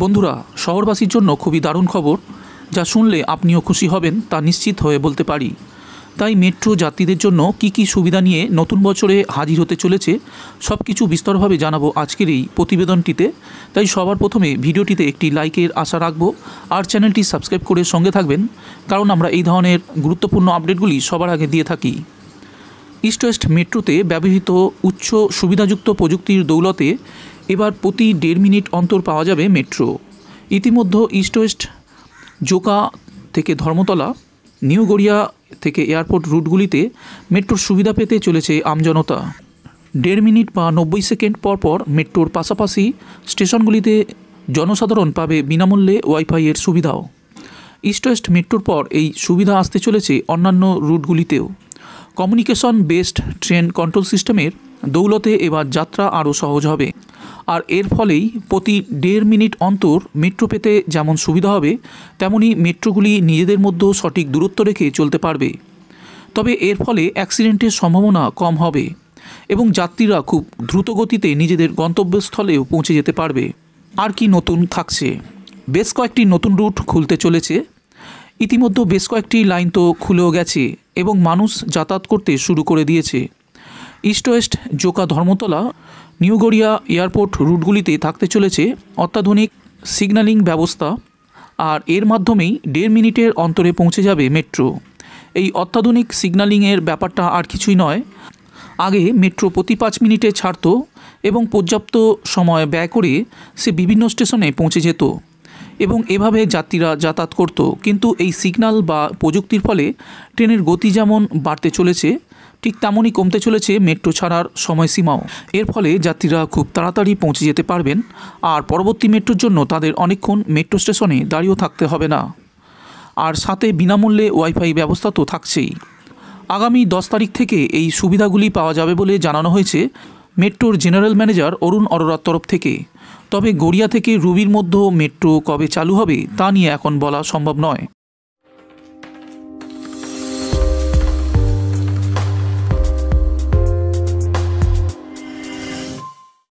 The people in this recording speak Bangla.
বন্ধুরা, শহরবাসীর জন্য খুবই দারুণ খবর, যা শুনলে আপনিও খুশি হবেন তা নিশ্চিত হয়ে বলতে পারি। তাই মেট্রো যাত্রীদের জন্য কি কি সুবিধা নিয়ে নতুন বছরে হাজির হতে চলেছে সব কিছু বিস্তরভাবে জানাবো আজকের এই প্রতিবেদনটিতে। তাই সবার প্রথমে ভিডিওটিতে একটি লাইকের আশা রাখবো আর চ্যানেলটি সাবস্ক্রাইব করে সঙ্গে থাকবেন, কারণ আমরা এই ধরনের গুরুত্বপূর্ণ আপডেটগুলি সবার আগে দিয়ে থাকি। ইস্ট ওয়েস্ট মেট্রোতে ব্যবহৃত উচ্চ সুবিধাযুক্ত প্রযুক্তির দৌলতে এবার প্রতি 1.5 মিনিট অন্তর পাওয়া যাবে মেট্রো। ইতিমধ্যে ইস্ট ওয়েস্ট জোকা থেকে ধর্মতলা, নিউ গড়িয়া থেকে এয়ারপোর্ট রুটগুলিতে মেট্রোর সুবিধা পেতে চলেছে আমজনতা। 1.5 মিনিট বা 90 সেকেন্ড পর মেট্রোর পাশাপাশি স্টেশনগুলিতে জনসাধারণ পাবে বিনামূল্যে ওয়াইফাইয়ের সুবিধাও। ইস্ট ওয়েস্ট মেট্রোর পর এই সুবিধা আসতে চলেছে অন্যান্য রুটগুলিতেও। কমিউনিকেশন বেসড ট্রেন কন্ট্রোল সিস্টেমের দৌলতে এবার যাত্রা আরও সহজ হবে, আর এর ফলেই প্রতি 1.5 মিনিট অন্তর মেট্রো পেতে যেমন সুবিধা হবে, তেমনি মেট্রোগুলি নিজেদের মধ্যেও সঠিক দূরত্ব রেখে চলতে পারবে। তবে এর ফলে অ্যাক্সিডেন্টের সম্ভাবনা কম হবে এবং যাত্রীরা খুব দ্রুত গতিতে নিজেদের গন্তব্যস্থলেও পৌঁছে যেতে পারবে। আর কি নতুন থাকছে? বেশ কয়েকটি নতুন রুট খুলতে চলেছে। ইতিমধ্যে বেশ কয়েকটি লাইন তো খুলেও গেছে এবং মানুষ যাতায়াত করতে শুরু করে দিয়েছে। East west Joka Dharmatala, New Garia airport রুটগুলিতে থাকতে চলেছে অত্যাধুনিক সিগন্যালিং ব্যবস্থা, আর এর মাধ্যমেই 1.5 মিনিটের অন্তরে পৌঁছে যাবে মেট্রো। এই অত্যাধুনিক সিগন্যালিংয়ের ব্যাপারটা আর কিছুই নয়। আগে মেট্রো প্রতি 5 মিনিটে ছাড়ত এবং পর্যাপ্ত সময় ব্যয় করে সে বিভিন্ন স্টেশনে পৌঁছে যেত এবং এভাবে যাত্রীরা যাতায়াত করত। কিন্তু এই সিগন্যাল বা প্রযুক্তির ফলে ট্রেনের গতি যেমন বাড়তে চলেছে, ঠিক তেমনই কমতে চলেছে মেট্রো ছাড়ার সময়সীমাও। এর ফলে যাত্রীরা খুব তাড়াতাড়ি পৌঁছে যেতে পারবেন, আর পরবর্তী মেট্রোর জন্য তাদের অনেকক্ষণ মেট্রো স্টেশনে দাঁড়িয়েও থাকতে হবে না। আর সাথে বিনামূল্যে ওয়াইফাই ব্যবস্থা তো থাকছেই। আগামী 10 তারিখ থেকে এই সুবিধাগুলি পাওয়া যাবে বলে জানানো হয়েছে মেট্রোর জেনারেল ম্যানেজার অরুণ অরোরার তরফ থেকে। তবে গড়িয়া থেকে রুবির মধ্যে মেট্রো কবে চালু হবে তা নিয়ে এখন বলা সম্ভব নয়।